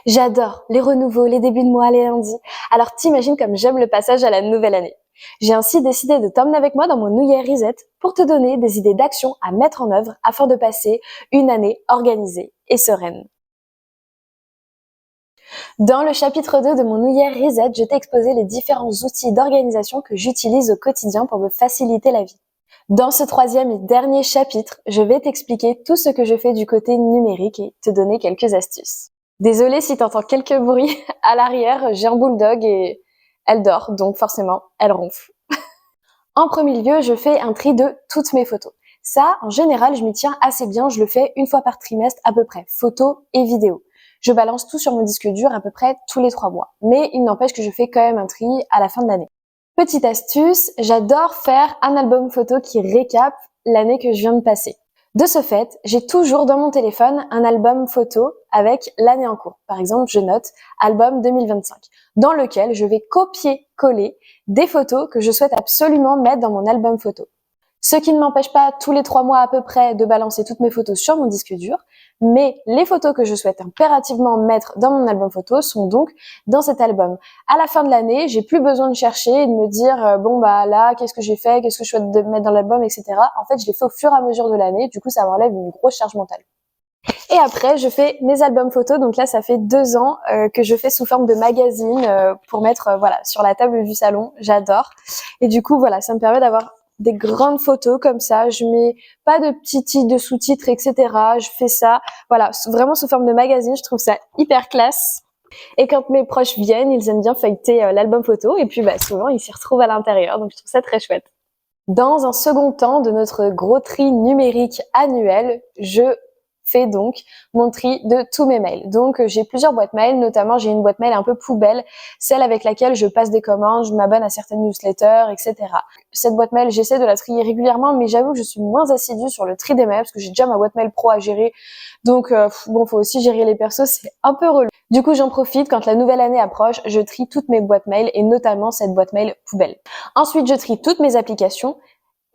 J'adore les renouveaux, les débuts de mois, les lundis. Alors t'imagines comme j'aime le passage à la nouvelle année. J'ai ainsi décidé de t'emmener avec moi dans mon New Year Reset pour te donner des idées d'action à mettre en œuvre afin de passer une année organisée et sereine. Dans le chapitre 2 de mon New Year Reset, je t'ai exposé les différents outils d'organisation que j'utilise au quotidien pour me faciliter la vie. Dans ce troisième et dernier chapitre, je vais t'expliquer tout ce que je fais du côté numérique et te donner quelques astuces. Désolée si t'entends quelques bruits à l'arrière, j'ai un bulldog et elle dort, donc forcément, elle ronfle. En premier lieu, je fais un tri de toutes mes photos. Ça, en général, je m'y tiens assez bien, je le fais une fois par trimestre à peu près, photos et vidéos. Je balance tout sur mon disque dur à peu près tous les 3 mois. Mais il n'empêche que je fais quand même un tri à la fin de l'année. Petite astuce, j'adore faire un album photo qui récap l'année que je viens de passer. De ce fait, j'ai toujours dans mon téléphone un album photo avec l'année en cours. Par exemple, je note album 2025, dans lequel je vais copier-coller des photos que je souhaite absolument mettre dans mon album photo. Ce qui ne m'empêche pas tous les 3 mois à peu près de balancer toutes mes photos sur mon disque dur, mais les photos que je souhaite impérativement mettre dans mon album photo sont donc dans cet album. À la fin de l'année, j'ai plus besoin de chercher et de me dire bon bah là qu'est-ce que j'ai fait, qu'est-ce que je souhaite de mettre dans l'album, etc. En fait, je les fais au fur et à mesure de l'année. Du coup, ça m'enlève une grosse charge mentale. Et après, je fais mes albums photos. Donc là, ça fait 2 ans que je fais sous forme de magazine pour mettre voilà sur la table du salon. J'adore. Et du coup, voilà, ça me permet d'avoir des grandes photos comme ça. Je mets pas de de sous-titres, etc. Je fais ça, voilà, vraiment sous forme de magazine. Je trouve ça hyper classe. Et quand mes proches viennent, ils aiment bien feuilleter l'album photo. Et puis, bah, souvent, ils s'y retrouvent à l'intérieur. Donc, je trouve ça très chouette. Dans un second temps de notre gros tri numérique annuel, je fais donc mon tri de tous mes mails. Donc j'ai plusieurs boîtes mail, notamment j'ai une boîte mail un peu poubelle, celle avec laquelle je passe des commandes, je m'abonne à certaines newsletters, etc. Cette boîte mail, j'essaie de la trier régulièrement, mais j'avoue que je suis moins assidue sur le tri des mails parce que j'ai déjà ma boîte mail pro à gérer. Donc bon, faut aussi gérer les persos, c'est un peu relou. Du coup, j'en profite quand la nouvelle année approche, je trie toutes mes boîtes mail et notamment cette boîte mail poubelle. Ensuite, je trie toutes mes applications.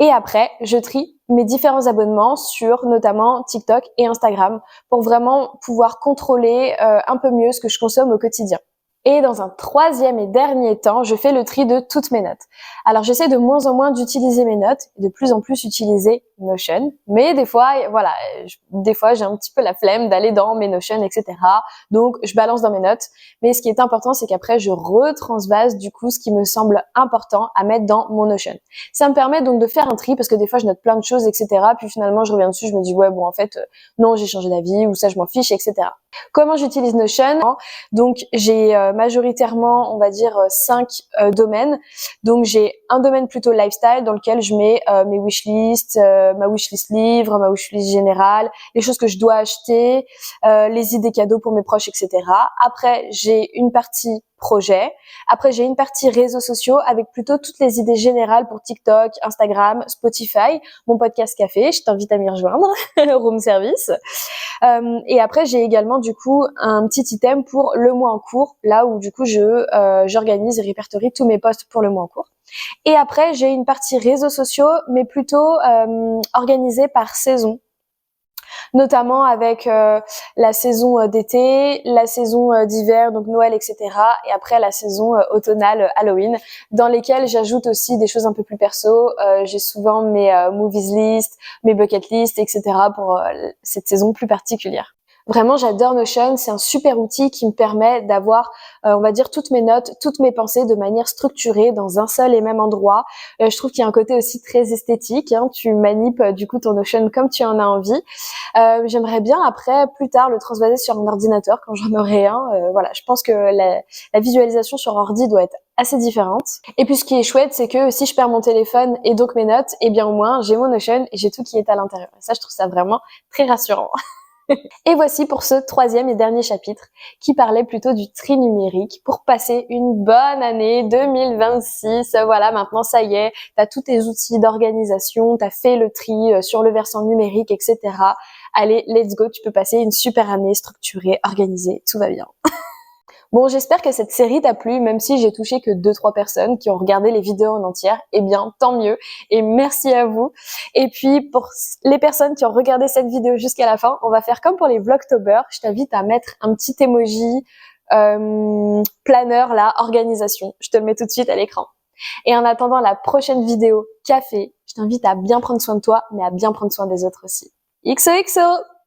Et après, je trie mes différents abonnements sur notamment TikTok et Instagram pour vraiment pouvoir contrôler un peu mieux ce que je consomme au quotidien. Et dans un troisième et dernier temps, je fais le tri de toutes mes notes. Alors j'essaie de moins en moins d'utiliser mes notes et de plus en plus utiliser Notion. Mais des fois, voilà, des fois j'ai un petit peu la flemme d'aller dans mes Notion, etc. Donc je balance dans mes notes. Mais ce qui est important, c'est qu'après je retransvase du coup ce qui me semble important à mettre dans mon Notion. Ça me permet donc de faire un tri parce que des fois je note plein de choses, etc. Puis finalement je reviens dessus, je me dis ouais bon en fait non j'ai changé d'avis ou ça je m'en fiche, etc. Comment j'utilise Notion? Donc j'ai majoritairement, on va dire 5 domaines. Donc j'ai un domaine plutôt lifestyle dans lequel je mets mes wishlists, ma wishlist livre, ma wishlist générale, les choses que je dois acheter, les idées cadeaux pour mes proches, etc. Après j'ai une partie projet. Après, j'ai une partie réseaux sociaux avec plutôt toutes les idées générales pour TikTok, Instagram, Spotify, mon podcast café. Je t'invite à m'y rejoindre, room service. Et après, j'ai également du coup un petit item pour le mois en cours, là où du coup j'organise et répertorie tous mes posts pour le mois en cours. Et après, j'ai une partie réseaux sociaux, mais plutôt organisée par saison, notamment avec la saison d'été, la saison d'hiver, donc Noël, etc. Et après la saison automnale Halloween, dans lesquelles j'ajoute aussi des choses un peu plus perso. J'ai souvent mes movies list, mes bucket list, etc. pour cette saison plus particulière. Vraiment, j'adore Notion. C'est un super outil qui me permet d'avoir, on va dire, toutes mes notes, toutes mes pensées de manière structurée dans un seul et même endroit. Je trouve qu'il y a un côté aussi très esthétique. Hein. Tu manipes du coup ton Notion comme tu en as envie. J'aimerais bien après, plus tard, le transvaser sur un ordinateur quand j'en aurai un. Voilà, je pense que la visualisation sur ordi doit être assez différente. Et puis ce qui est chouette, c'est que si je perds mon téléphone et donc mes notes, eh bien au moins j'ai mon Notion et j'ai tout qui est à l'intérieur. Et ça, je trouve ça vraiment très rassurant. Et voici pour ce troisième et dernier chapitre qui parlait plutôt du tri numérique pour passer une bonne année 2026. Voilà, maintenant ça y est, t'as tous tes outils d'organisation, t'as fait le tri sur le versant numérique, etc. Allez, let's go, tu peux passer une super année structurée, organisée, tout va bien. Bon, j'espère que cette série t'a plu, même si j'ai touché que 2-3 personnes qui ont regardé les vidéos en entière. Eh bien, tant mieux. Et merci à vous. Et puis, pour les personnes qui ont regardé cette vidéo jusqu'à la fin, on va faire comme pour les Vlogtober. Je t'invite à mettre un petit emoji, planeur là, organisation. Je te le mets tout de suite à l'écran. Et en attendant la prochaine vidéo café, je t'invite à bien prendre soin de toi, mais à bien prendre soin des autres aussi. XOXO!